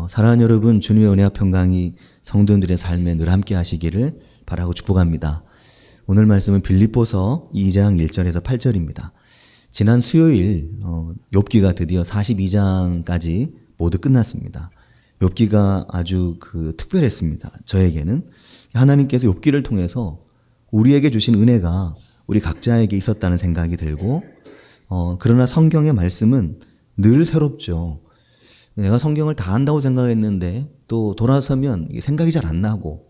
사랑하는 여러분, 주님의 은혜와 평강이 성도들의 삶에 늘 함께 하시기를 바라고 축복합니다. 오늘 말씀은 빌립보서 2장 1절에서 8절입니다. 지난 수요일 욥기가 드디어 42장까지 모두 끝났습니다. 욥기가 아주 특별했습니다. 저에게는 하나님께서 욥기를 통해서 우리에게 주신 은혜가 우리 각자에게 있었다는 생각이 들고 그러나 성경의 말씀은 늘 새롭죠. 내가 성경을 다 안다고 생각했는데 또 돌아서면 생각이 잘 안 나고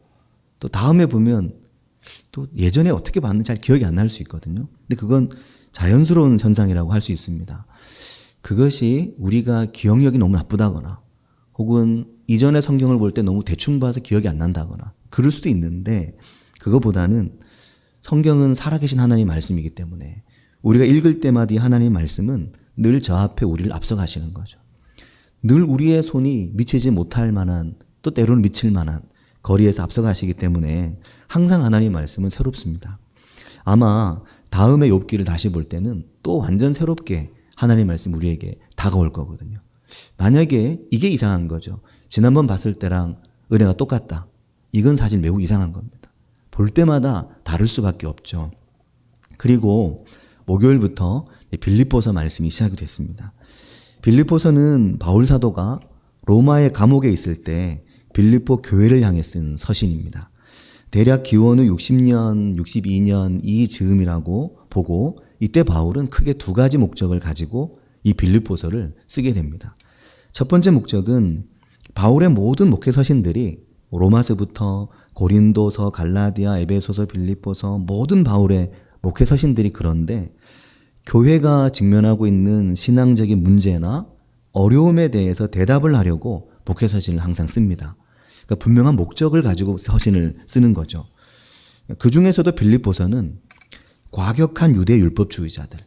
또 다음에 보면 또 예전에 어떻게 봤는지 잘 기억이 안 날 수 있거든요. 근데 그건 자연스러운 현상이라고 할 수 있습니다. 그것이 우리가 기억력이 너무 나쁘다거나 혹은 이전에 성경을 볼 때 너무 대충 봐서 기억이 안 난다거나 그럴 수도 있는데 그거보다는 성경은 살아계신 하나님 말씀이기 때문에 우리가 읽을 때마다 이 하나님 말씀은 늘 저 앞에 우리를 앞서가시는 거죠. 늘 우리의 손이 미치지 못할 만한 또 때로는 미칠 만한 거리에서 앞서가시기 때문에 항상 하나님 말씀은 새롭습니다. 아마 다음에 욥기를 다시 볼 때는 또 완전 새롭게 하나님 말씀 우리에게 다가올 거거든요. 만약에 이게 이상한 거죠. 지난번 봤을 때랑 은혜가 똑같다. 이건 사실 매우 이상한 겁니다. 볼 때마다 다를 수밖에 없죠. 그리고 목요일부터 빌립보서 말씀이 시작이 됐습니다. 빌립보서는 바울 사도가 로마의 감옥에 있을 때 빌립보 교회를 향해 쓴 서신입니다. 대략 기원 후 60년, 62년 이 즈음이라고 보고 이때 바울은 크게 두 가지 목적을 가지고 이 빌립보서를 쓰게 됩니다. 첫 번째 목적은 바울의 모든 목회 서신들이 로마서부터 고린도서, 갈라디아, 에베소서, 빌립보서 모든 바울의 목회 서신들이 그런데 교회가 직면하고 있는 신앙적인 문제나 어려움에 대해서 대답을 하려고 목회 서신을 항상 씁니다. 그러니까 분명한 목적을 가지고 서신을 쓰는 거죠. 그 중에서도 빌립보서는 과격한 유대 율법주의자들,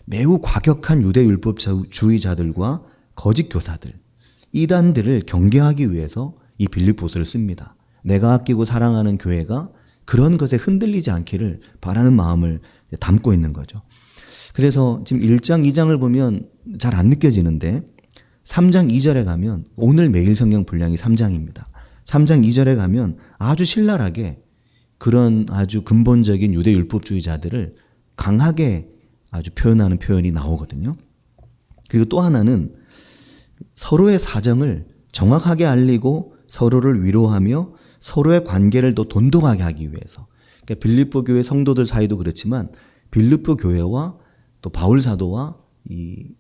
매우 과격한 유대 율법주의자들과 거짓 교사들, 이단들을 경계하기 위해서 이 빌립보서를 씁니다. 내가 아끼고 사랑하는 교회가 그런 것에 흔들리지 않기를 바라는 마음을 담고 있는 거죠. 그래서 지금 1장, 2장을 보면 잘 안 느껴지는데 3장 2절에 가면 오늘 매일 성경 분량이 3장입니다. 3장 2절에 가면 아주 신랄하게 그런 아주 근본적인 유대 율법주의자들을 강하게 아주 표현하는 표현이 나오거든요. 그리고 또 하나는 서로의 사정을 정확하게 알리고 서로를 위로하며 서로의 관계를 더 돈독하게 하기 위해서. 그러니까 빌립보 교회 성도들 사이도 그렇지만 빌립보 교회와 또 바울 사도와 이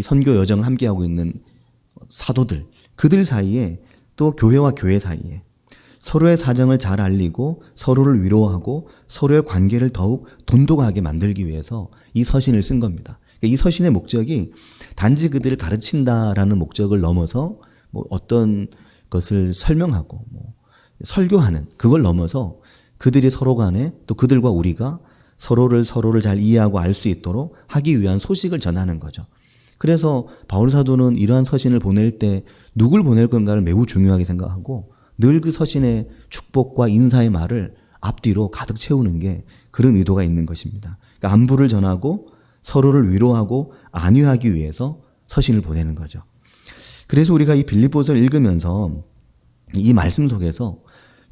선교 여정을 함께하고 있는 사도들, 그들 사이에 또 교회와 교회 사이에 서로의 사정을 잘 알리고 서로를 위로하고 서로의 관계를 더욱 돈독하게 만들기 위해서 이 서신을 쓴 겁니다. 그러니까 이 서신의 목적이 단지 그들을 가르친다라는 목적을 넘어서 어떤 것을 설명하고 설교하는 그걸 넘어서 그들이 서로 간에 또 그들과 우리가 서로를 잘 이해하고 알 수 있도록 하기 위한 소식을 전하는 거죠. 그래서 바울 사도는 이러한 서신을 보낼 때 누굴 보낼 건가를 매우 중요하게 생각하고 늘 그 서신의 축복과 인사의 말을 앞뒤로 가득 채우는 게 그런 의도가 있는 것입니다. 그러니까 안부를 전하고 서로를 위로하고 안위하기 위해서 서신을 보내는 거죠. 그래서 우리가 이 빌립보서를 읽으면서 이 말씀 속에서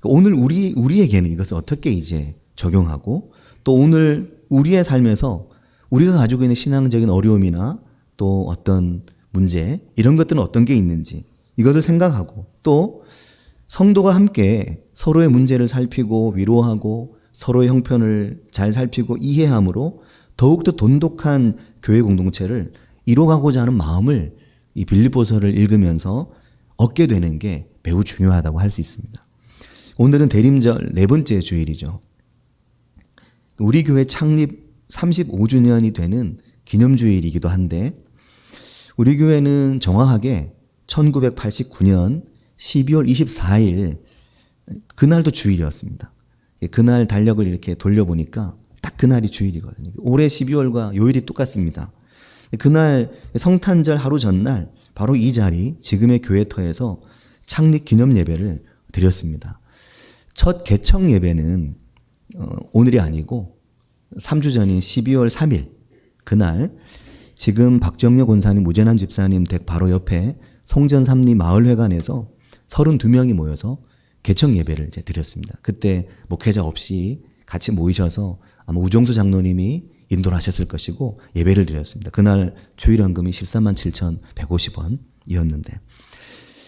오늘 우리에게는 이것을 어떻게 이제 적용하고 또 오늘 우리의 삶에서 우리가 가지고 있는 신앙적인 어려움이나 또 어떤 문제 이런 것들은 어떤 게 있는지 이것을 생각하고 또 성도가 함께 서로의 문제를 살피고 위로하고 서로의 형편을 잘 살피고 이해함으로 더욱더 돈독한 교회 공동체를 이뤄가고자 하는 마음을 이 빌립보서를 읽으면서 얻게 되는 게 매우 중요하다고 할 수 있습니다. 오늘은 대림절 네 번째 주일이죠. 우리 교회 창립 35주년이 되는 기념주일이기도 한데 우리 교회는 정확하게 1989년 12월 24일 그날도 주일이었습니다. 그날 달력을 이렇게 돌려보니까 딱 그날이 주일이거든요. 올해 12월과 요일이 똑같습니다. 그날 성탄절 하루 전날 바로 이 자리 지금의 교회터에서 창립 기념 예배를 드렸습니다. 첫 개청 예배는 오늘이 아니고 3주 전인 12월 3일 그날 지금 박정려 권사님, 무재남 집사님 댁 바로 옆에 송전 삼리 마을회관에서 32명이 모여서 개청 예배를 이제 드렸습니다. 그때 목회자 없이 같이 모이셔서 아마 우종수 장로님이 인도를 하셨을 것이고 예배를 드렸습니다. 그날 주일헌금이 13만 7,150원이었는데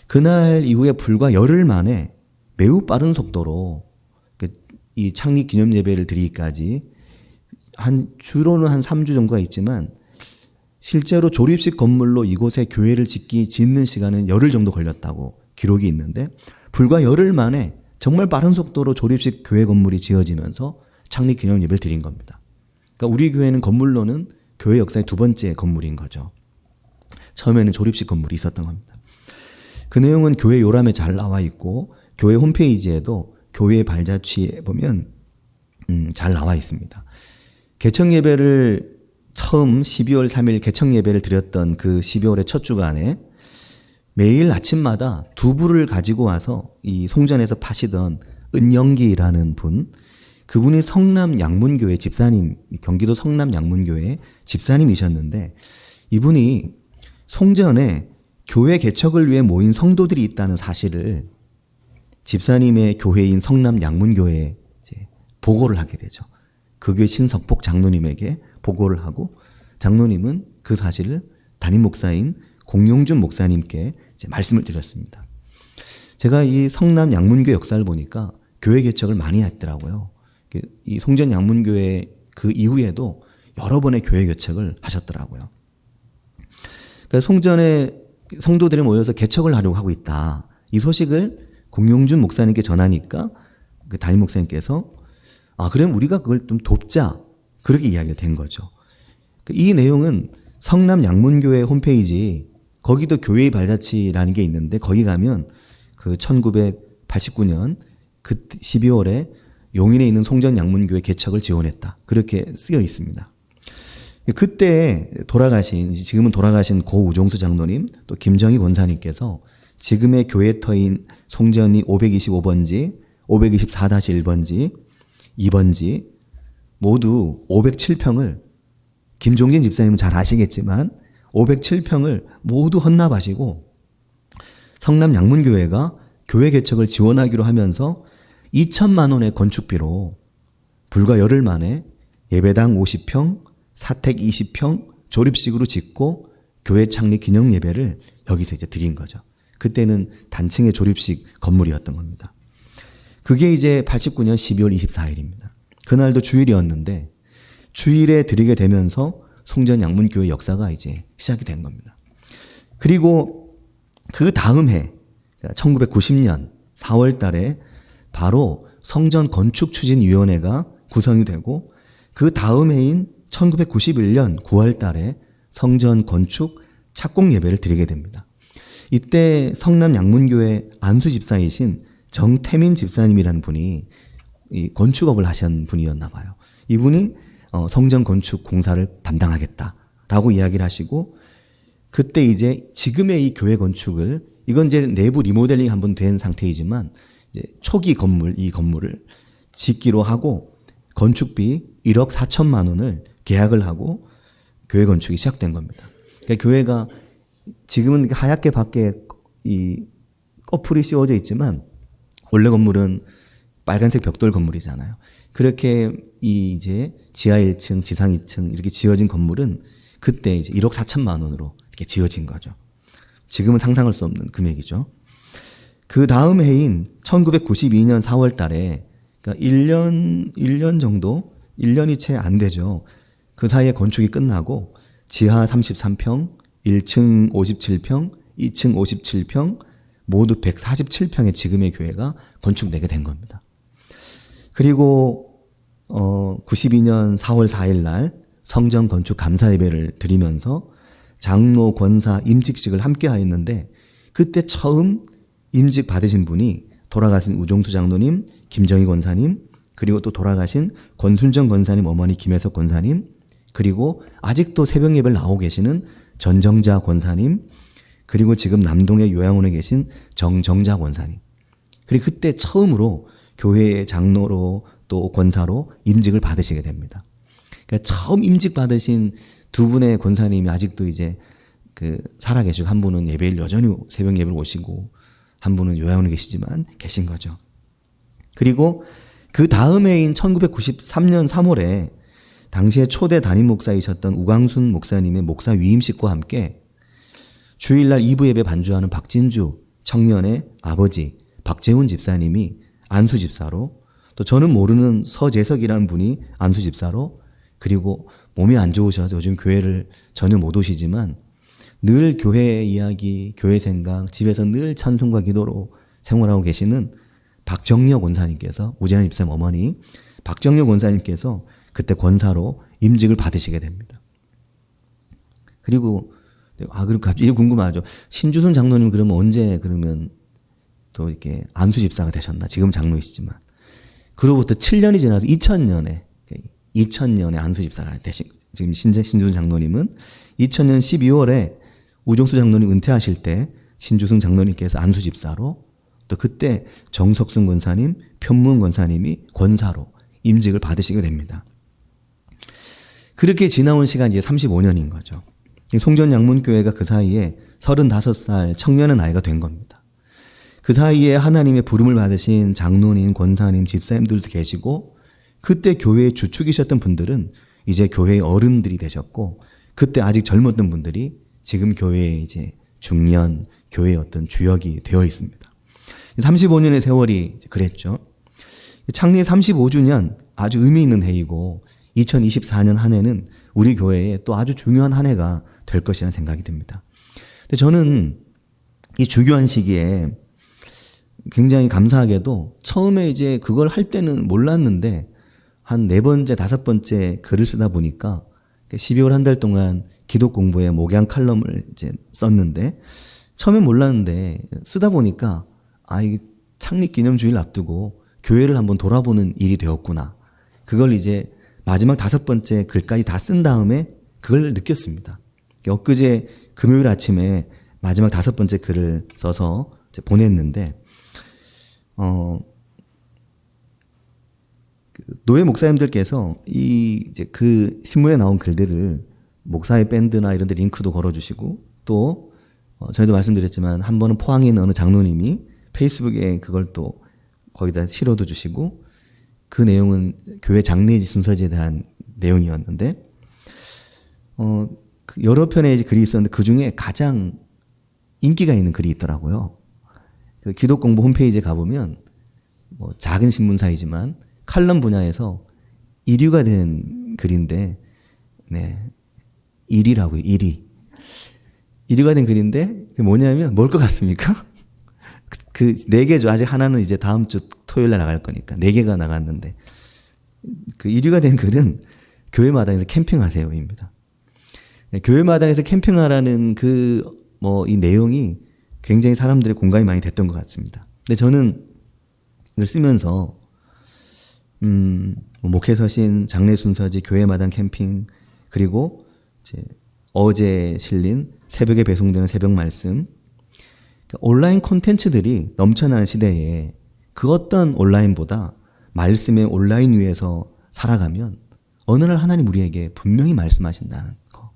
그날 이후에 불과 열흘 만에 매우 빠른 속도로 이 창립 기념 예배를 드리기까지 주로는 한 3주 정도가 있지만 실제로 조립식 건물로 이곳에 교회를 짓는 시간은 열흘 정도 걸렸다고 기록이 있는데 불과 열흘 만에 정말 빠른 속도로 조립식 교회 건물이 지어지면서 창립 기념 예배를 드린 겁니다. 그러니까 우리 교회는 건물로는 교회 역사의 두 번째 건물인 거죠. 처음에는 조립식 건물이 있었던 겁니다. 그 내용은 교회 요람에 잘 나와 있고 교회 홈페이지에도 교회 발자취에 보면 잘 나와 있습니다. 개청 예배를 처음 12월 3일 개청 예배를 드렸던 그 12월의 첫 주간에 매일 아침마다 두부를 가지고 와서 이 송전에서 파시던 은영기라는 분, 그분이 성남 양문교회 집사님, 경기도 성남 양문교회 집사님이셨는데 이분이 송전에 교회 개척을 위해 모인 성도들이 있다는 사실을 집사님의 교회인 성남 양문교회에 이제 보고를 하게 되죠. 그 교회 신석복 장로님에게 보고를 하고 장로님은 그 사실을 담임 목사인 공용준 목사님께 이제 말씀을 드렸습니다. 제가 이 성남 양문교회 역사를 보니까 교회 개척을 많이 했더라고요. 이 송전 양문교회 그 이후에도 여러 번의 교회 개척을 하셨더라고요. 그러니까 송전에 성도들이 모여서 개척을 하려고 하고 있다. 이 소식을 공용준 목사님께 전하니까 그 담임 목사님께서 그럼 우리가 그걸 좀 돕자. 그렇게 이야기가 된 거죠. 이 내용은 성남 양문교회 홈페이지 거기도 교회의 발자취라는 게 있는데 거기 가면 그 1989년 그 12월에 용인에 있는 송전 양문교회 개척을 지원했다. 그렇게 쓰여 있습니다. 그때 지금은 돌아가신 고 우종수 장로님 또 김정희 권사님께서 지금의 교회터인 송전이 525번지, 524-1번지, 2번지 모두 507평을 김종진 집사님은 잘 아시겠지만 507평을 모두 헌납하시고 성남 양문교회가 교회 개척을 지원하기로 하면서 2천만 원의 건축비로 불과 열흘 만에 예배당 50평, 사택 20평 조립식으로 짓고 교회 창립 기념 예배를 여기서 이제 드린 거죠. 그때는 단층의 조립식 건물이었던 겁니다. 그게 이제 89년 12월 24일입니다. 그날도 주일이었는데 주일에 드리게 되면서 송전 양문교회 역사가 이제 시작이 된 겁니다. 그리고 그 다음 해 1990년 4월 달에 바로 성전 건축추진위원회가 구성이 되고 그 다음 해인 1991년 9월 달에 성전 건축 착공 예배를 드리게 됩니다. 이때 성남 양문교회 안수 집사이신 정태민 집사님이라는 분이 이 건축업을 하신 분이었나 봐요. 이분이 성전 건축 공사를 담당하겠다라고 이야기를 하시고 그때 이제 지금의 이 교회 건축을 이건 이제 내부 리모델링 한번 된 상태이지만 이제 초기 건물 이 건물을 짓기로 하고 건축비 1억 4천만 원을 계약을 하고 교회 건축이 시작된 겁니다. 그러니까 교회가 지금은 하얗게 밖에 이 꺼풀이 씌워져 있지만 원래 건물은 빨간색 벽돌 건물이잖아요. 그렇게 이제 지하 1층, 지상 2층 이렇게 지어진 건물은 그때 이제 1억 4천만 원으로 이렇게 지어진 거죠. 지금은 상상할 수 없는 금액이죠. 그 다음 해인 1992년 4월 달에 그러니까 1년 정도, 1년이 채 안 되죠. 그 사이에 건축이 끝나고 지하 33평, 1층 57평, 2층 57평, 모두 147평의 지금의 교회가 건축되게 된 겁니다. 그리고 92년 4월 4일 날 성전 건축 감사 예배를 드리면서 장로, 권사, 임직식을 함께 하였는데 그때 처음 임직 받으신 분이 돌아가신 우종수 장로님, 김정희 권사님, 그리고 또 돌아가신 권순정 권사님 어머니 김혜석 권사님, 그리고 아직도 새벽 예배를 나오고 계시는 전정자 권사님, 그리고 지금 남동의 요양원에 계신 정정자 권사님. 그리고 그때 처음으로 교회의 장로로 또 권사로 임직을 받으시게 됩니다. 그러니까 처음 임직 받으신 두 분의 권사님이 아직도 이제 살아계시고 한 분은 예배일 여전히 새벽 예배를 오시고 한 분은 요양원에 계시지만 계신 거죠. 그리고 그 다음 해인 1993년 3월에 당시에 초대 담임 목사이셨던 우광순 목사님의 목사 위임식과 함께 주일날 2부 예배 반주하는 박진주 청년의 아버지 박재훈 집사님이 안수 집사로, 또 저는 모르는 서재석이라는 분이 안수 집사로, 그리고 몸이 안 좋으셔서 요즘 교회를 전혀 못 오시지만 늘 교회 이야기, 교회 생각, 집에서 늘 찬송과 기도로 생활하고 계시는 박정력 원사님께서, 우재나 집사님 어머니 박정력 원사님께서 그때 권사로 임직을 받으시게 됩니다. 그리고 그리고 갑자기 궁금하죠. 신주순 장로님 그러면 언제 그러면 또 이렇게 안수 집사가 되셨나? 지금 장로이시지만. 그로부터 7년이 지나서 2000년에 안수 집사가 되신, 지금 신주순 장로님은 2000년 12월에 우종수 장로님 은퇴하실 때 신주승 장로님께서 안수 집사로, 또 그때 정석순 권사님, 편문 권사님이 권사로 임직을 받으시게 됩니다. 그렇게 지나온 시간이 이제 35년인 거죠. 송전 양문교회가 그 사이에 35살 청년의 나이가 된 겁니다. 그 사이에 하나님의 부름을 받으신 장로님, 권사님, 집사님들도 계시고, 그때 교회의 주축이셨던 분들은 이제 교회의 어른들이 되셨고, 그때 아직 젊었던 분들이 지금 교회의 이제 중년, 교회의 어떤 주역이 되어 있습니다. 35년의 세월이 그랬죠. 창립 35주년 아주 의미 있는 해이고, 2024년 한 해는 우리 교회에 또 아주 중요한 한 해가 될 것이라는 생각이 듭니다. 근데 저는 이 중요한 시기에 굉장히 감사하게도 처음에 이제 그걸 할 때는 몰랐는데 한 4번째, 5번째 글을 쓰다 보니까 12월 한 달 동안 기독 공부에 목양 칼럼을 이제 썼는데, 처음엔 몰랐는데 쓰다 보니까 이 창립 기념주일 앞두고 교회를 한번 돌아보는 일이 되었구나. 그걸 이제 마지막 5번째 글까지 다 쓴 다음에 그걸 느꼈습니다. 엊그제 금요일 아침에 마지막 5번째 글을 써서 이제 보냈는데, 노예 목사님들께서 이제 그 신문에 나온 글들을 목사의 밴드나 이런 데 링크도 걸어주시고, 또 전에도 말씀드렸지만 한 번은 포항에 있는 어느 장로님이 페이스북에 그걸 또 거기다 실어도 주시고, 그 내용은 교회 장례지 순서지에 대한 내용이었는데, 여러 편의 글이 있었는데 그 중에 가장 인기가 있는 글이 있더라고요. 그 기독 공부 홈페이지에 가보면 작은 신문사이지만 칼럼 분야에서 1위가 된 글인데, 1위라고요, 1위. 1위가 된 글인데, 그게 뭐냐면, 뭘 것 같습니까? 그 4개죠. 아직 하나는 이제 다음 주 토요일 날 나갈 거니까. 4개가 나갔는데, 그 1위가 된 글은 교회 마당에서 캠핑하세요입니다. 교회 마당에서 캠핑하라는 이 내용이 굉장히 사람들의 공감이 많이 됐던 것 같습니다. 근데 저는 이걸 쓰면서, 목회서신, 장례 순서지, 교회 마당 캠핑, 그리고 이제 어제 실린 새벽에 배송되는 새벽 말씀, 온라인 콘텐츠들이 넘쳐나는 시대에 그 어떤 온라인보다 말씀의 온라인 위에서 살아가면 어느 날 하나님 우리에게 분명히 말씀하신다는 거.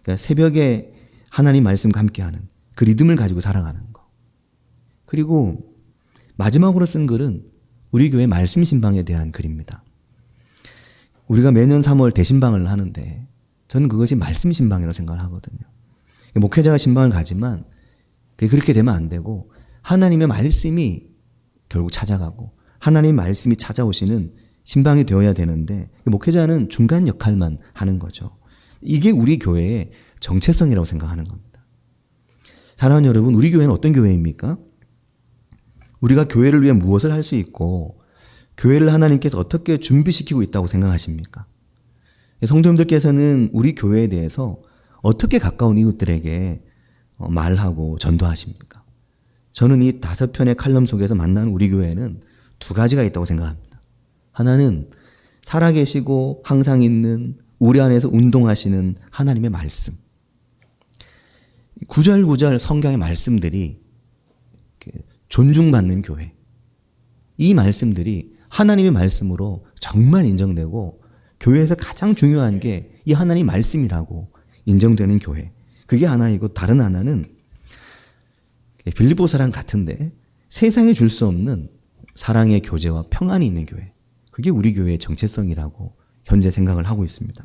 그러니까 새벽에 하나님 말씀과 함께하는 그 리듬을 가지고 살아가는 거. 그리고 마지막으로 쓴 글은 우리 교회 말씀 신방에 대한 글입니다. 우리가 매년 3월 대신방을 하는데 저는 그것이 말씀 신방이라고 생각을 하거든요. 목회자가 신방을 가지만 그렇게 되면 안 되고, 하나님의 말씀이 결국 찾아가고 하나님의 말씀이 찾아오시는 신방이 되어야 되는데, 목회자는 중간 역할만 하는 거죠. 이게 우리 교회의 정체성이라고 생각하는 겁니다. 사랑하는 여러분, 우리 교회는 어떤 교회입니까? 우리가 교회를 위해 무엇을 할 수 있고 교회를 하나님께서 어떻게 준비시키고 있다고 생각하십니까? 성도님들께서는 우리 교회에 대해서 어떻게 가까운 이웃들에게 말하고 전도하십니까? 저는 이 5편의 칼럼 속에서 만난 우리 교회는 2가지가 있다고 생각합니다. 하나는 살아계시고 항상 있는 우리 안에서 운동하시는 하나님의 말씀. 구절구절 성경의 말씀들이 존중받는 교회. 이 말씀들이 하나님의 말씀으로 정말 인정되고 교회에서 가장 중요한 게 이 하나님 말씀이라고 인정되는 교회. 그게 하나이고 다른 하나는 빌립보서랑 같은데 세상에 줄 수 없는 사랑의 교제와 평안이 있는 교회. 그게 우리 교회의 정체성이라고 현재 생각을 하고 있습니다.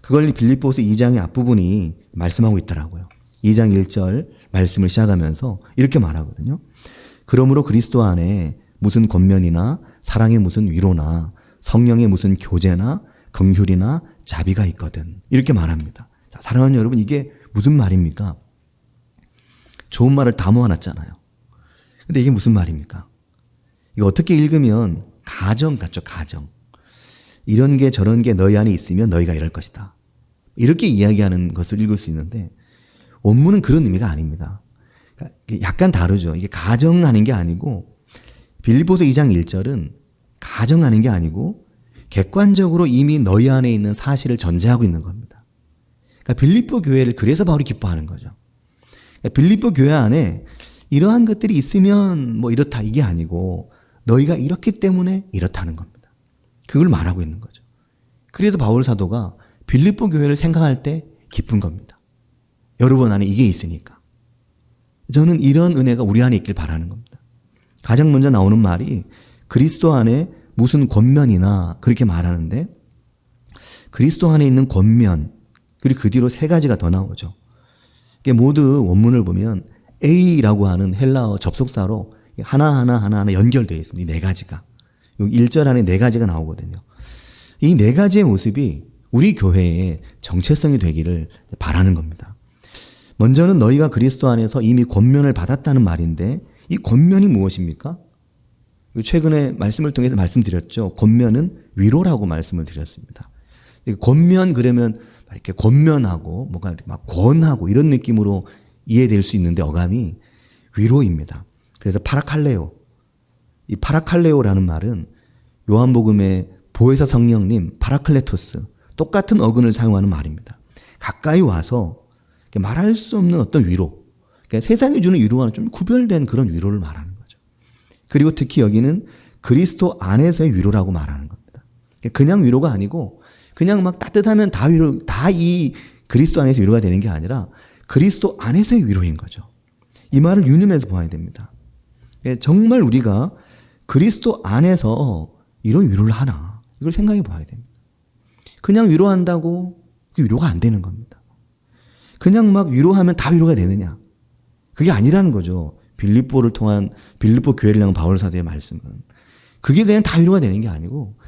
그걸 빌립보서 2장의 앞부분이 말씀하고 있더라고요. 2장 1절 말씀을 시작하면서 이렇게 말하거든요. 그러므로 그리스도 안에 무슨 권면이나 사랑의 무슨 위로나 성령의 무슨 교제나 긍휼이나 자비가 있거든. 이렇게 말합니다. 자, 사랑하는 여러분, 이게 무슨 말입니까? 좋은 말을 다 모아놨잖아요. 근데 이게 무슨 말입니까? 이거 어떻게 읽으면 가정 같죠, 가정. 이런 게 저런 게 너희 안에 있으면 너희가 이럴 것이다. 이렇게 이야기하는 것을 읽을 수 있는데 원문은 그런 의미가 아닙니다. 약간 다르죠. 이게 가정하는 게 아니고 빌립보서 2장 1절은 가정하는 게 아니고 객관적으로 이미 너희 안에 있는 사실을 전제하고 있는 겁니다. 그러니까 빌립보 교회를 그래서 바울이 기뻐하는 거죠. 그러니까 빌립보 교회 안에 이러한 것들이 있으면 뭐 이렇다 이게 아니고 너희가 이렇기 때문에 이렇다는 겁니다. 그걸 말하고 있는 거죠. 그래서 바울 사도가 빌립보 교회를 생각할 때 기쁜 겁니다. 여러분 안에 이게 있으니까. 저는 이런 은혜가 우리 안에 있길 바라는 겁니다. 가장 먼저 나오는 말이 그리스도 안에 무슨 권면이나 그렇게 말하는데 그리스도 안에 있는 권면 그리고 그 뒤로 세 가지가 더 나오죠. 이게 모두 원문을 보면 A라고 하는 헬라어 접속사로 하나하나 연결되어 있습니다. 이 네 가지가. 1절 안에 네 가지가 나오거든요. 이 네 가지의 모습이 우리 교회의 정체성이 되기를 바라는 겁니다. 먼저는 너희가 그리스도 안에서 이미 권면을 받았다는 말인데 이 권면이 무엇입니까? 최근에 말씀을 통해서 말씀드렸죠. 권면은 위로라고 말씀을 드렸습니다. 권면 그러면 이렇게 권면하고 뭔가 막 권하고 이런 느낌으로 이해될 수 있는데 어감이 위로입니다. 그래서 파라칼레오. 이 파라칼레오라는 말은 요한복음의 보혜사 성령님 파라클레토스 똑같은 어근을 사용하는 말입니다. 가까이 와서 말할 수 없는 어떤 위로. 그러니까 세상이 주는 위로와는 좀 구별된 그런 위로를 말하는 거죠. 그리고 특히 여기는 그리스도 안에서의 위로라고 말하는 겁니다. 그냥 위로가 아니고 그냥 막 따뜻하면 다 위로, 다 이 그리스도 안에서 위로가 되는 게 아니라 그리스도 안에서의 위로인 거죠. 이 말을 유념해서 보아야 됩니다. 정말 우리가 그리스도 안에서 이런 위로를 하나 이걸 생각해 봐야 됩니다. 그냥 위로한다고 그 위로가 안 되는 겁니다. 그냥 막 위로하면 다 위로가 되느냐? 그게 아니라는 거죠. 빌립보를 통한 빌립보 교회를 향한 바울 사도의 말씀은 그게 그냥 다 위로가 되는 게 아니고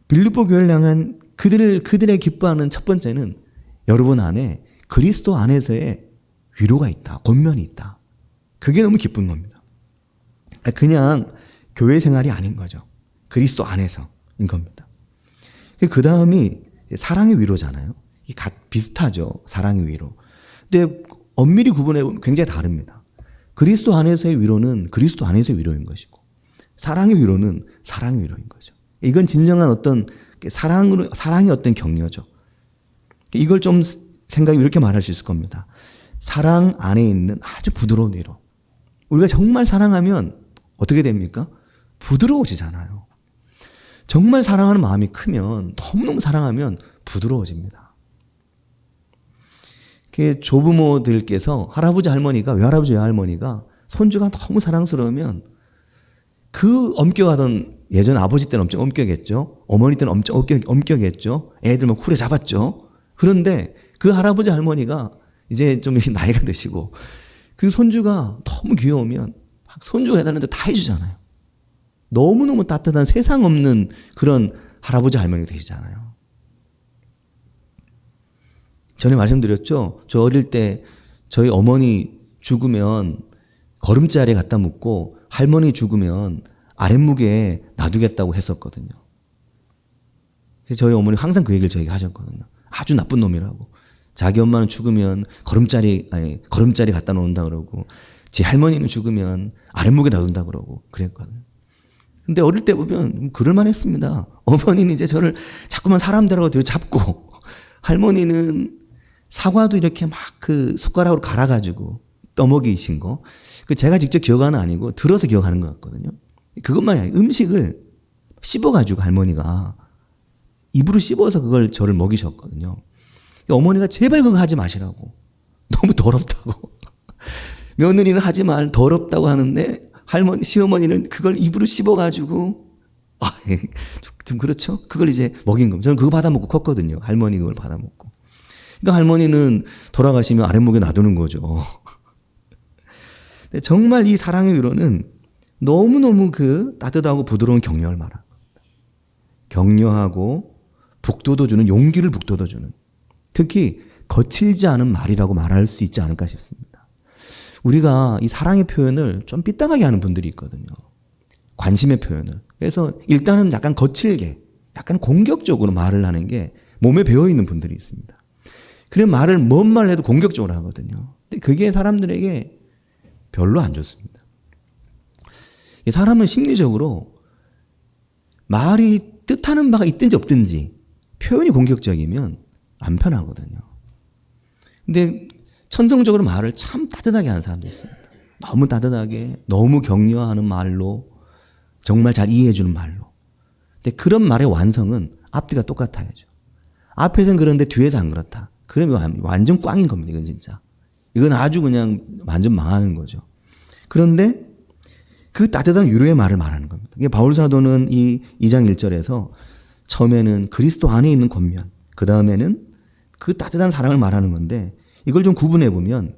빌립보 교회를 향한 그들의 기뻐하는 첫 번째는 여러분 안에 그리스도 안에서의 위로가 있다. 권면이 있다. 그게 너무 기쁜 겁니다. 그냥 교회 생활이 아닌 거죠. 그리스도 안에서인 겁니다. 그 다음이 사랑의 위로잖아요. 비슷하죠. 사랑의 위로. 근데 엄밀히 구분해보면 굉장히 다릅니다. 그리스도 안에서의 위로는 그리스도 안에서의 위로인 것이고 사랑의 위로는 사랑의 위로인 거죠. 이건 진정한 어떤 사랑의 어떤 격려죠. 이걸 좀 생각이 이렇게 말할 수 있을 겁니다. 사랑 안에 있는 아주 부드러운 위로. 우리가 정말 사랑하면 어떻게 됩니까? 부드러워지잖아요. 정말 사랑하는 마음이 크면 너무너무 사랑하면 부드러워집니다. 조부모들께서 할아버지 할머니가 외할아버지 외할머니가 손주가 너무 사랑스러우면 그 엄격하던 예전 아버지 때는 엄청 엄격했죠. 어머니 때는 엄청 엄격했죠. 애들 막 쿨에 잡았죠. 그런데 그 할아버지 할머니가 이제 좀 나이가 드시고 그 손주가 너무 귀여우면 막 손주가 해달라는 데 다 해주잖아요. 너무너무 따뜻한 세상 없는 그런 할아버지 할머니가 되시잖아요. 전에 말씀드렸죠. 저 어릴 때 저희 어머니 죽으면 걸음자리에 갖다 묻고 할머니 죽으면 아랫목에 놔두겠다고 했었거든요. 그래서 저희 어머니 항상 그 얘기를 저에게 하셨거든요. 아주 나쁜 놈이라고. 자기 엄마는 죽으면 걸음자리 갖다 놓는다 그러고 지 할머니는 죽으면 아랫목에 놔둔다 그러고 그랬거든요. 근데 어릴 때 보면 그럴만 했습니다. 어머니는 이제 저를 자꾸만 사람들하고 뒤로 잡고 할머니는 사과도 이렇게 막 그 숟가락으로 갈아가지고 떠먹이신 거. 그 제가 직접 기억하는 아니고 들어서 기억하는 것 같거든요. 그것만이 아니고 음식을 씹어가지고 할머니가 입으로 씹어서 그걸 저를 먹이셨거든요. 어머니가 제발 그거 하지 마시라고. 너무 더럽다고. 며느리는 하지 말, 더럽다고 하는데 시어머니는 그걸 입으로 씹어가지고 좀 그렇죠? 그걸 이제 먹인 겁니다. 저는 그거 받아먹고 컸거든요. 할머니 그걸 받아먹고. 그러니까 할머니는 돌아가시면 아랫목에 놔두는 거죠. 근데 정말 이 사랑의 위로는 너무너무 그 따뜻하고 부드러운 격려를 말합니다. 격려하고 북돋워주는, 용기를 북돋워주는, 특히 거칠지 않은 말이라고 말할 수 있지 않을까 싶습니다. 우리가 이 사랑의 표현을 좀 삐딱하게 하는 분들이 있거든요. 관심의 표현을. 그래서 일단은 약간 거칠게, 약간 공격적으로 말을 하는 게 몸에 배어있는 분들이 있습니다. 그런 말을 뭔 말을 해도 공격적으로 하거든요. 근데 그게 사람들에게 별로 안 좋습니다. 사람은 심리적으로 말이 뜻하는 바가 있든지 없든지 표현이 공격적이면 안 편하거든요. 근데 천성적으로 말을 참 따뜻하게 하는 사람도 있습니다. 너무 따뜻하게, 너무 격려하는 말로, 정말 잘 이해해주는 말로. 근데 그런 말의 완성은 앞뒤가 똑같아야죠. 앞에서는 그런데 뒤에서 안 그렇다. 그러면 완전 꽝인 겁니다. 이건 진짜. 이건 아주 그냥 완전 망하는 거죠. 그런데 그 따뜻한 위로의 말을 말하는 겁니다. 바울 사도는 이 2장 1절에서 처음에는 그리스도 안에 있는 권면, 그 다음에는 그 따뜻한 사랑을 말하는 건데, 이걸 좀 구분해 보면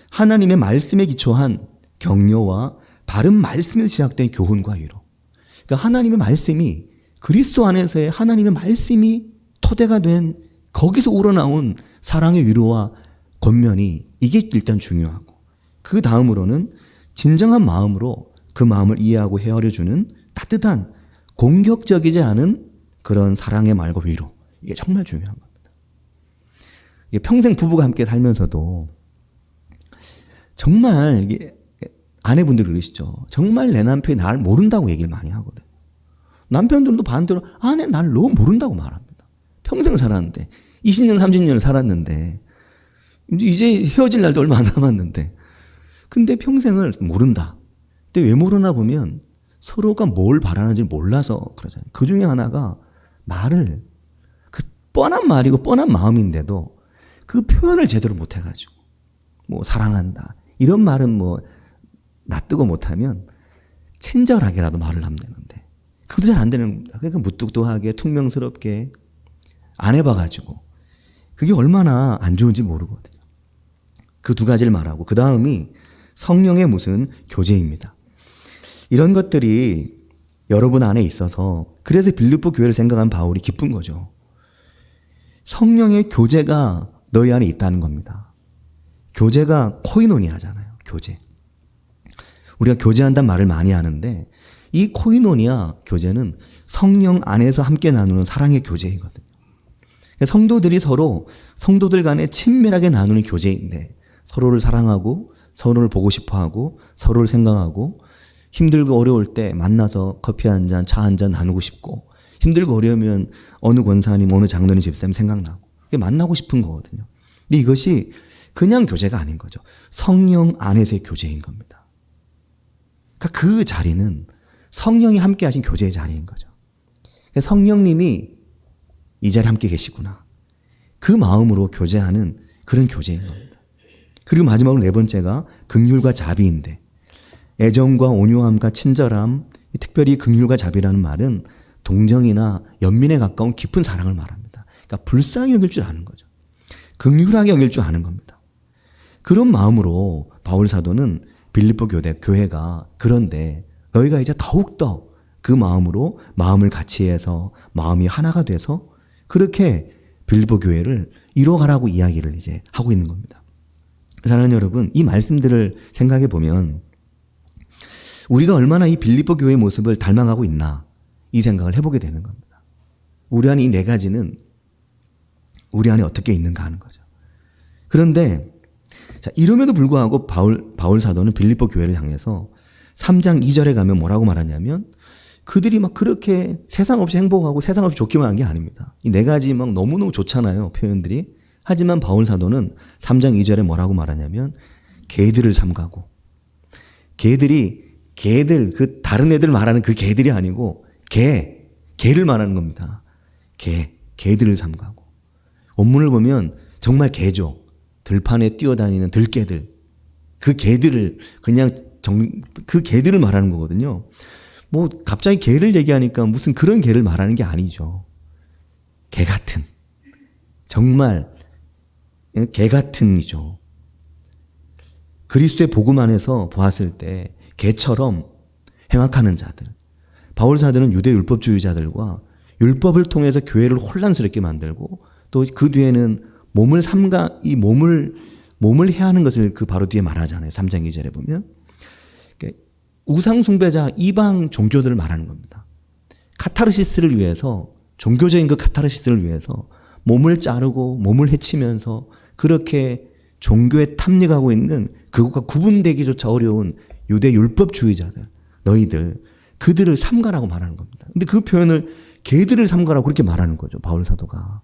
하나님의 말씀에 기초한 격려와 바른 말씀에서 시작된 교훈과 위로. 그러니까 하나님의 말씀이, 그리스도 안에서의 하나님의 말씀이 토대가 된, 거기서 우러나온 사랑의 위로와 권면이, 이게 일단 중요하고, 그 다음으로는 진정한 마음으로 그 마음을 이해하고 헤아려주는 따뜻한, 공격적이지 않은 그런 사랑의 말과 위로. 이게 정말 중요한 겁니다. 이게 평생 부부가 함께 살면서도 정말 이게 아내분들이 그러시죠. 정말 내 남편이 날 모른다고 얘기를 많이 하거든요. 남편들도 반대로 아내 날 너무 모른다고 말합니다. 평생을 살았는데, 20년, 30년을 살았는데, 이제 헤어질 날도 얼마 안 남았는데, 근데 평생을 모른다. 근데 왜 모르나 보면 서로가 뭘 바라는지 몰라서 그러잖아요. 그 중에 하나가 말을, 그 뻔한 말이고 뻔한 마음인데도 그 표현을 제대로 못 해가지고, 뭐 사랑한다 이런 말은 뭐 낯뜨고 못하면 친절하게라도 말을 하면 되는데, 그것도 잘 안 되는 겁니다. 그러니까 무뚝뚝하게 퉁명스럽게 안 해봐가지고 그게 얼마나 안 좋은지 모르거든요. 그 두 가지를 말하고, 그 다음이 성령의 무슨 교제입니다. 이런 것들이 여러분 안에 있어서, 그래서 빌립보 교회를 생각한 바울이 기쁜 거죠. 성령의 교제가 너희 안에 있다는 겁니다. 교제가 코이노니아잖아요. 교제. 우리가 교제한다는 말을 많이 하는데, 이 코이노니아 교제는 성령 안에서 함께 나누는 사랑의 교제이거든요. 성도들이 서로, 성도들 간에 친밀하게 나누는 교제인데, 서로를 사랑하고 서로를 보고 싶어하고 서로를 생각하고, 힘들고 어려울 때 만나서 커피 한 잔, 차 한 잔 나누고 싶고, 힘들고 어려우면 어느 권사님, 어느 장로님, 집사님 생각나고, 만나고 싶은 거거든요. 근데 이것이 그냥 교제가 아닌 거죠. 성령 안에서의 교제인 겁니다. 그러니까 그 자리는 성령이 함께 하신 교제의 자리인 거죠. 그러니까 성령님이 이 자리에 함께 계시구나, 그 마음으로 교제하는 그런 교제인 겁니다. 그리고 마지막으로 네 번째가 긍휼과 자비인데, 애정과 온유함과 친절함, 특별히 긍휼과 자비라는 말은 동정이나 연민에 가까운 깊은 사랑을 말합니다. 그러니까 불쌍히 여길 줄 아는 거죠. 긍휼하게 여길 줄 아는 겁니다. 그런 마음으로 바울 사도는 빌립보 교회가, 그런데 너희가 이제 더욱더 그 마음으로 마음을 같이 해서 마음이 하나가 돼서 그렇게 빌립보 교회를 이뤄가라고 이야기를 이제 하고 있는 겁니다. 사랑하는 여러분, 이 말씀들을 생각해 보면 우리가 얼마나 이 빌립보 교회의 모습을 닮아가고 있나, 이 생각을 해보게 되는 겁니다. 우리 안에 이 네 가지는 우리 안에 어떻게 있는가 하는 거죠. 그런데 자, 이름에도 불구하고 바울 사도는 빌립보 교회를 향해서 3장 2절에 가면 뭐라고 말하냐면, 그들이 막 그렇게 세상 없이 행복하고 세상 없이 좋기만 한 게 아닙니다. 이 네 가지 막 너무너무 좋잖아요, 표현들이. 하지만 바울 사도는 3장 2절에 뭐라고 말하냐면, 개들을 삼가고, 개들, 그 다른 애들 말하는 그 개들이 아니고 개를 말하는 겁니다. 개들을 삼가고. 원문을 보면 정말 개죠. 들판에 뛰어다니는 들개들, 그 개들을 그냥 그 개들을 말하는 거거든요. 뭐 갑자기 개를 얘기하니까 무슨 그런 개를 말하는 게 아니죠. 개 같은, 정말 개 같은이죠. 그리스도의 복음 안에서 보았을 때 개처럼 행악하는 자들, 바울 사도는 유대 율법주의자들과 율법을 통해서 교회를 혼란스럽게 만들고 또 그 뒤에는 몸을 삼가 이 몸을 해하는 것을 그 바로 뒤에 말하잖아요. 3장 2절에 보면 우상 숭배자 이방 종교들을 말하는 겁니다. 카타르시스를 위해서, 종교적인 그 카타르시스를 위해서 몸을 자르고 몸을 해치면서 그렇게 종교에 탐닉하고 있는 그것과 구분되기조차 어려운 유대 율법주의자들, 너희들, 그들을 삼가라고 말하는 겁니다. 근데 그 표현을 개들을 삼가라고 그렇게 말하는 거죠. 바울 사도가.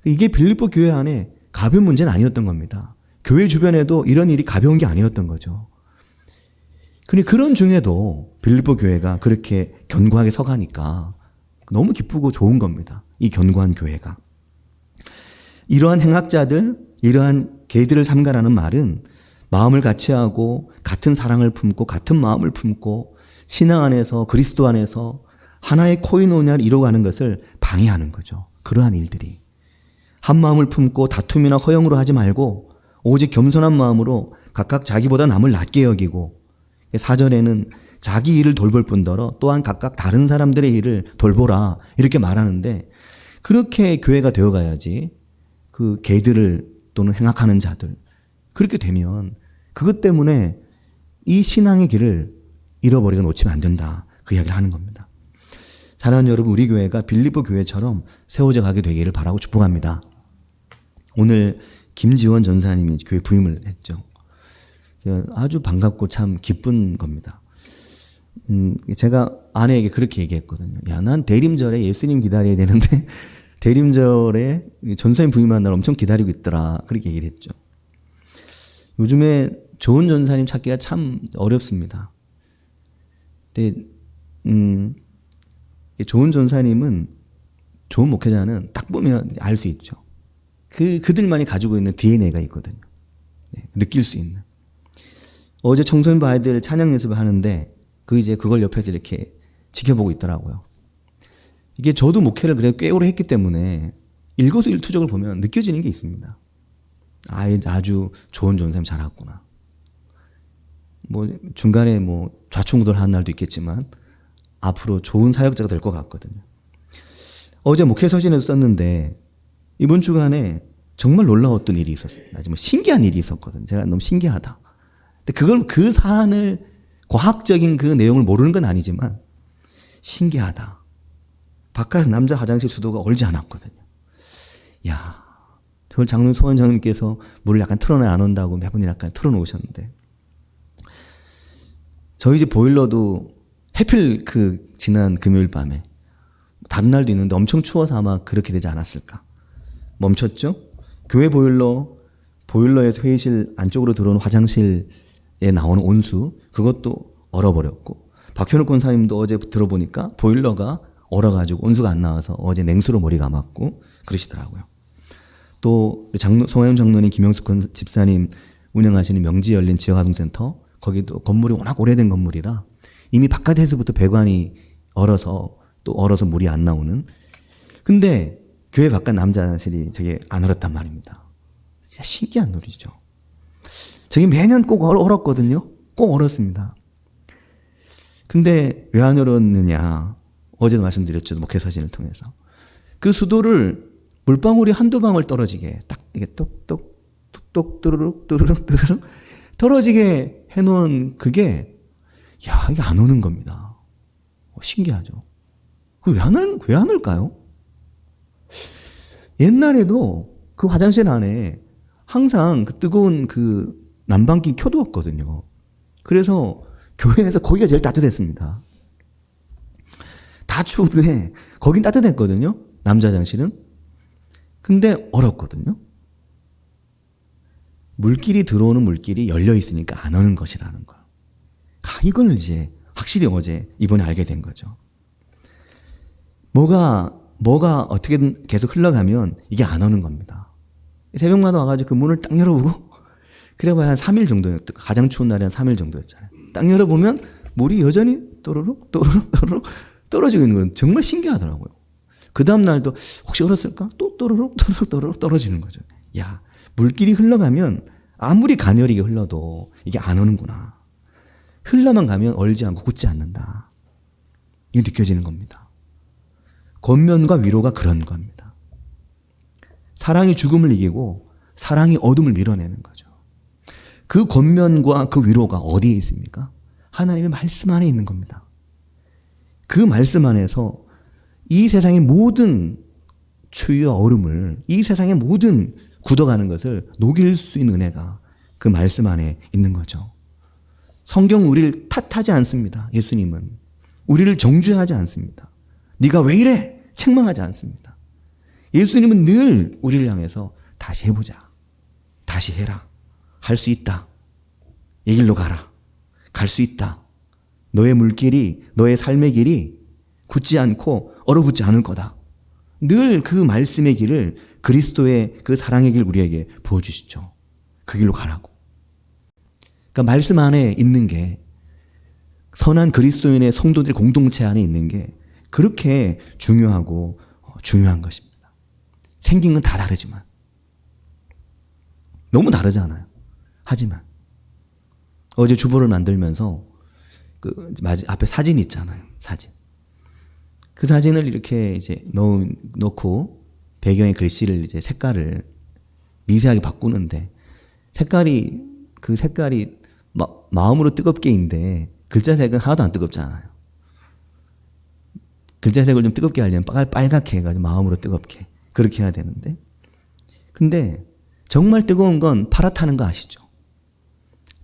이게 빌립보 교회 안에 가벼운 문제는 아니었던 겁니다. 교회 주변에도 이런 일이 가벼운 게 아니었던 거죠. 근데 그런 중에도 빌립보 교회가 그렇게 견고하게 서가니까 너무 기쁘고 좋은 겁니다. 이 견고한 교회가. 이러한 행악자들, 이러한 개들을 삼가라는 말은 마음을 같이 하고 같은 사랑을 품고 같은 마음을 품고 신앙 안에서 그리스도 안에서 하나의 코이노니아를 이루어가는 것을 방해하는 거죠. 그러한 일들이. 한 마음을 품고 다툼이나 허영으로 하지 말고 오직 겸손한 마음으로 각각 자기보다 남을 낮게 여기고 4절에는 자기 일을 돌볼 뿐더러 또한 각각 다른 사람들의 일을 돌보라 이렇게 말하는데 그렇게 교회가 되어가야지 그 개들을 또는 행악하는 자들 그렇게 되면 그것 때문에 이 신앙의 길을 잃어버리고 놓치면 안 된다. 그 이야기를 하는 겁니다. 사랑하는 여러분, 우리 교회가 빌립보 교회처럼 세워져 가게 되기를 바라고 축복합니다. 오늘 김지원 전사님이 교회 부임을 했죠. 아주 반갑고 참 기쁜 겁니다. 제가 아내에게 그렇게 얘기했거든요. 야, 난 대림절에 예수님 기다려야 되는데 대림절에 전사님 부임한 날 엄청 기다리고 있더라. 그렇게 얘기를 했죠. 요즘에 좋은 전사님 찾기가 참 어렵습니다. 근데 좋은 전사님은, 좋은 목회자는 딱 보면 알 수 있죠. 그들만이 가지고 있는 DNA가 있거든요. 네, 느낄 수 있는. 어제 청소년부 아이들 찬양 연습을 하는데 그걸 옆에서 이렇게 지켜보고 있더라고요. 이게 저도 목회를 그래 꽤 오래 했기 때문에 일거수일투족을 보면 느껴지는 게 있습니다. 아주 좋은 전사님 잘하구나. 뭐 중간에 뭐 좌충우돌하는 날도 있겠지만 앞으로 좋은 사역자가 될 것 같거든요. 어제 목회 서신에도 썼는데 이번 주간에 정말 놀라웠던 일이 있었어요. 아주 신기한 일이 있었거든요. 제가 너무 신기하다. 근데 그 사안을 과학적인 그 내용을 모르는 건 아니지만 신기하다. 바깥 남자 화장실 수도가 얼지 않았거든요. 야, 저 장로님 소원 장로님께서 물을 약간 틀어놔야 안 온다고 몇 번 약간 틀어놓으셨는데 저희 집 보일러도 해필 지난 금요일 밤에 다른 날도 있는데 엄청 추워서 아마 그렇게 되지 않았을까. 멈췄죠? 교회 보일러에서 회의실 안쪽으로 들어오는 화장실에 나오는 온수 그것도 얼어버렸고 박현욱 권사님도 어제 들어보니까 보일러가 얼어가지고 온수가 안 나와서 어제 냉수로 머리 감았고 그러시더라고요. 또 송하영 장로님, 김영숙 집사님 운영하시는 명지 열린 지역아동센터 거기도 건물이 워낙 오래된 건물이라 이미 바깥에서부터 배관이 얼어서 물이 안 나오는. 근데 교회 바깥 남자 화장실이 되게 안 얼었단 말입니다. 진짜 신기한 놀이죠. 저게 매년 꼭 얼었거든요. 꼭 얼었습니다. 근데 왜 안 얼었느냐. 어제도 말씀드렸죠. 목회 사진을 통해서. 그 수도를 물방울이 한두 방울 떨어지게 딱 이게 똑똑 뚝뚝 뚜루룩 뚜루룩 뚜루룩 떨어지게 해놓은 그게 이게 안 오는 겁니다. 신기하죠. 왜 안 올까요? 옛날에도 그 화장실 안에 항상 그 뜨거운 그 난방기 켜두었거든요. 그래서 교회에서 거기가 제일 따뜻했습니다. 다 추운데 거긴 따뜻했거든요. 남자 화장실은. 근데 얼었거든요. 들어오는 물길이 열려 있으니까 안 오는 것이라는 걸. 이걸 이제 확실히 이번에 알게 된 거죠. 뭐가 어떻게든 계속 흘러가면 이게 안 오는 겁니다. 새벽마다 와가지고 그 문을 딱 열어보고 그래봐야 한 3일 정도였다. 가장 추운 날이 한 3일 정도였잖아요. 딱 열어보면 물이 여전히 또르륵 또르륵 또르륵 떨어지고 있는 건 정말 신기하더라고요. 그 다음 날도 혹시 얼었을까? 또 또르륵 또르륵 또르륵 떨어지는 거죠. 야, 물길이 흘러가면 아무리 가녀리게 흘러도 이게 안 오는구나. 흘러만 가면 얼지 않고 굳지 않는다. 이게 느껴지는 겁니다. 권면과 위로가 그런 겁니다. 사랑이 죽음을 이기고 사랑이 어둠을 밀어내는 거죠. 그 권면과 그 위로가 어디에 있습니까? 하나님의 말씀 안에 있는 겁니다. 그 말씀 안에서 이 세상의 모든 추위와 얼음을, 이 세상의 모든 굳어가는 것을 녹일 수 있는 은혜가 그 말씀 안에 있는 거죠. 성경 우리를 탓하지 않습니다. 예수님은 우리를 정죄하지 않습니다. 네가 왜 이래? 책망하지 않습니다. 예수님은 늘 우리를 향해서 다시 해보자. 다시 해라. 할 수 있다. 이 길로 가라. 갈 수 있다. 너의 물길이, 너의 삶의 길이 굳지 않고 얼어붙지 않을 거다. 늘 그 말씀의 길을, 그리스도의 그 사랑의 길 우리에게 보여주시죠. 그 길로 가라고. 그러니까 말씀 안에 있는 게, 선한 그리스도인의 성도들의 공동체 안에 있는 게 그렇게 중요하고 중요한 것입니다. 생긴 건 다 다르지만, 너무 다르잖아요. 하지만 어제 주보를 만들면서 그 앞에 사진 있잖아요. 사진. 그 사진을 이렇게 이제 넣고 배경의 글씨를 이제 색깔을 미세하게 바꾸는데 그 색깔이 마음으로 뜨겁게인데 글자색은 하나도 안 뜨겁잖아요. 글자색을 좀 뜨겁게 하려면 빨갛게 해가지고 마음으로 뜨겁게 그렇게 해야 되는데, 근데 정말 뜨거운 건 파랗다는 거 아시죠?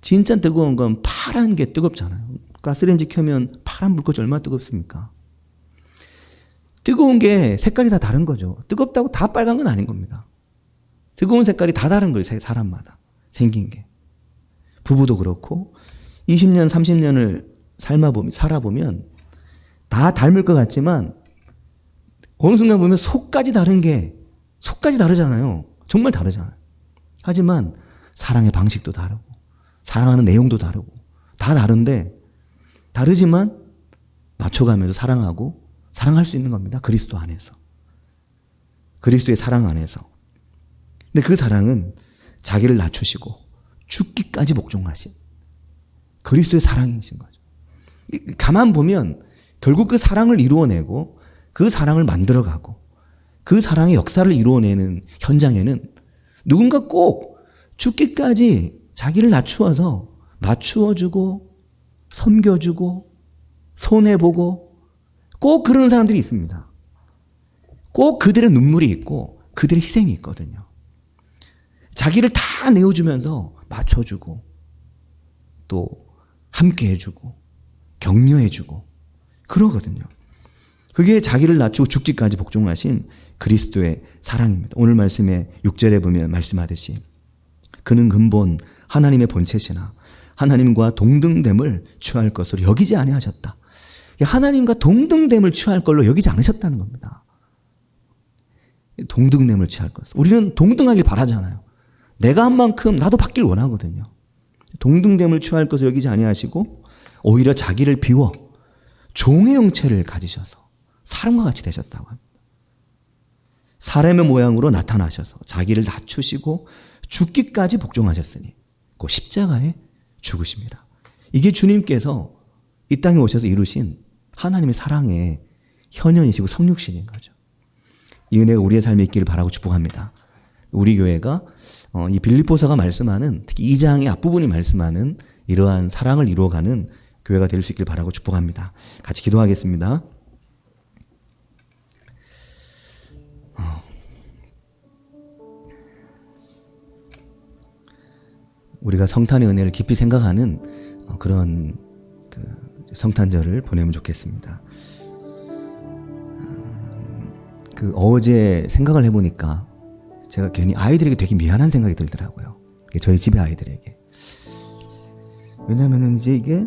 진짜 뜨거운 건 파란 게 뜨겁잖아요. 가스레인지 켜면 파란 불꽃이 얼마나 뜨겁습니까? 뜨거운 게 색깔이 다 다른 거죠. 뜨겁다고 다 빨간 건 아닌 겁니다. 뜨거운 색깔이 다 다른 거예요. 사람마다 생긴 게. 부부도 그렇고 20년 30년을 살아보면 다 닮을 것 같지만 어느 순간 보면 속까지 다르잖아요. 정말 다르잖아요. 하지만 사랑의 방식도 다르고 사랑하는 내용도 다르고 다 다르지만 맞춰가면서 사랑할 수 있는 겁니다. 그리스도 안에서. 그리스도의 사랑 안에서. 근데 그 사랑은 자기를 낮추시고 죽기까지 복종하신 그리스도의 사랑이신 거죠. 가만 보면 결국 그 사랑을 이루어내고 그 사랑을 만들어가고 그 사랑의 역사를 이루어내는 현장에는 누군가 꼭 죽기까지 자기를 낮추어서 맞추어주고 섬겨주고 손해보고 꼭 그러는 사람들이 있습니다. 꼭 그들의 눈물이 있고 그들의 희생이 있거든요. 자기를 다 내어주면서 맞춰주고 또 함께 해주고 격려해주고 그러거든요. 그게 자기를 낮추고 죽기까지 복종하신 그리스도의 사랑입니다. 오늘 말씀에 6절에 보면 말씀하듯이 그는 근본 하나님의 본체시나 하나님과 동등됨을 취할 것으로 여기지 아니하셨다. 하나님과 동등됨을 취할 걸로 여기지 않으셨다는 겁니다. 동등됨을 취할 것. 우리는 동등하길 바라잖아요. 내가 한 만큼 나도 받길 원하거든요. 동등됨을 취할 것을 여기지 아니하시고 오히려 자기를 비워 종의 형체를 가지셔서 사람과 같이 되셨다고 합니다. 사람의 모양으로 나타나셔서 자기를 낮추시고 죽기까지 복종하셨으니 그 십자가에 죽으십니다. 이게 주님께서 이 땅에 오셔서 이루신 하나님의 사랑의 현현이시고 성육신인 거죠. 이 은혜가 우리의 삶에 있기를 바라고 축복합니다. 우리 교회가 이 빌립보서가 말씀하는, 특히 2장의 앞부분이 말씀하는 이러한 사랑을 이루어가는 교회가 될 수 있기를 바라고 축복합니다. 같이 기도하겠습니다. 우리가 성탄의 은혜를 깊이 생각하는 그런 성탄절을 보내면 좋겠습니다. 어제 생각을 해보니까 제가 괜히 아이들에게 되게 미안한 생각이 들더라고요. 저희 집의 아이들에게. 왜냐면은 이제 이게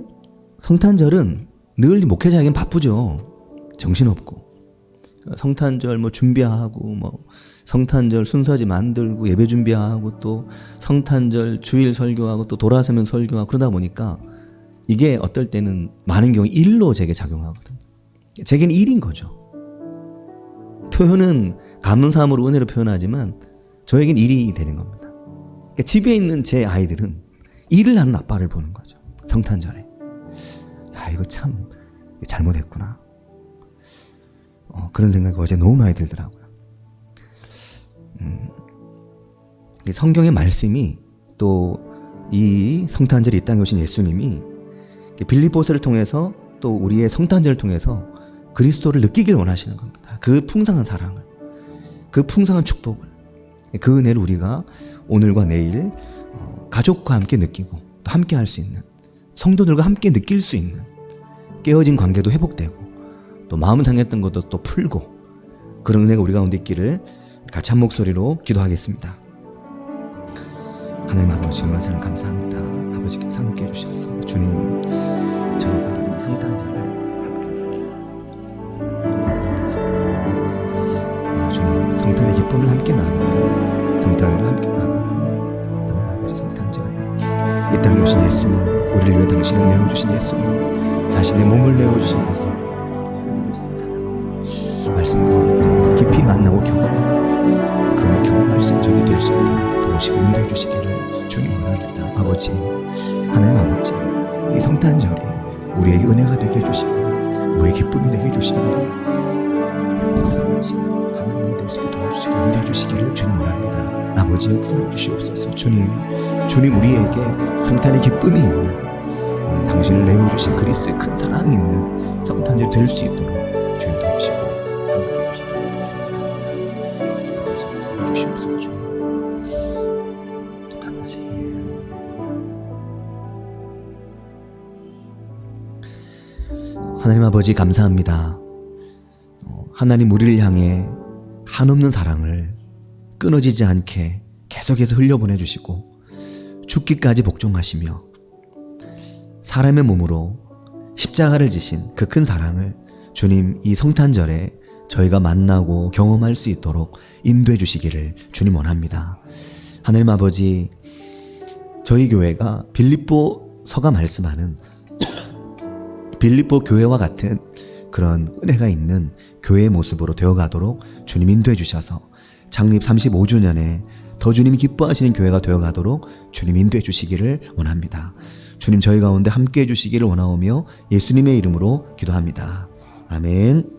성탄절은 늘 목회자에겐 바쁘죠. 정신없고. 성탄절 뭐 준비하고 뭐 성탄절 순서지 만들고 예배 준비하고 또 성탄절 주일 설교하고 또 돌아서면 설교하고 그러다 보니까 이게 어떨 때는 많은 경우 일로 제게 작용하거든요. 제게는 일인 거죠. 표현은 감사함으로 은혜로 표현하지만 저에겐 일이 되는 겁니다. 그러니까 집에 있는 제 아이들은 일을 하는 아빠를 보는 거죠. 성탄절에. 야, 이거 참 잘못했구나. 그런 생각이 어제 너무 많이 들더라고요. 성경의 말씀이 또 이 성탄절에 이 땅에 오신 예수님이 빌립보서를 통해서 또 우리의 성탄절을 통해서 그리스도를 느끼길 원하시는 겁니다. 그 풍성한 사랑을, 그 풍성한 축복을, 그 은혜를 우리가 오늘과 내일 가족과 함께 느끼고 또 함께 할 수 있는, 성도들과 함께 느낄 수 있는, 깨어진 관계도 회복되고 또 마음 상했던 것도 또 풀고 그런 은혜가 우리 가운데 있기를 같이 한 목소리로 기도하겠습니다. 하나님 아버지 정말 사랑 감사합니다. 아버지께서 함께 해주셔서 주님 저희가 이 성탄절을 함께 주님 성탄의 기쁨을 함께 나누고 성탄을 함께 나누고 하나님 아버지 성탄절에 이 땅에 오신 예수님, 우리를 위해 당신을 내어주신 예수님, 자신의 몸을 내어주신 예수님, 말씀 가운데 깊이 만나고 경험하고 그 경험할 수 있는 적이 될 수 있도록 도우시고 인도해 주시기를 주님 원합니다. 아버지, 하나님 아버지, 이 성탄절이 우리의 은혜가 되게 해주시고 우리의 기쁨이 되게 해주시며 하나님이 될 수 있게 도와주시고 인도해 주시기를 주님 원합니다. 아버지 역사해 주시옵소서. 주님 우리에게 성탄의 기쁨이 있는, 당신을 내어주신 그리스도의 큰 사랑이 있는 성탄절이 될 수 있도록 주님 도우시고 함께 해주시기를 주님 원합니다. 아버지 역사해 주시옵소서. 주님 하나님 아버지 감사합니다. 하나님 우리를 향해 한없는 사랑을 끊어지지 않게 계속해서 흘려보내주시고 죽기까지 복종하시며 사람의 몸으로 십자가를 지신 그 큰 사랑을 주님 이 성탄절에 저희가 만나고 경험할 수 있도록 인도해 주시기를 주님 원합니다. 하나님 아버지, 저희 교회가 빌립보서가 말씀하는 빌립보 교회와 같은 그런 은혜가 있는 교회의 모습으로 되어가도록 주님 인도해 주셔서 창립 35주년에 더 주님이 기뻐하시는 교회가 되어가도록 주님 인도해 주시기를 원합니다. 주님 저희 가운데 함께 해 주시기를 원하오며 예수님의 이름으로 기도합니다. 아멘.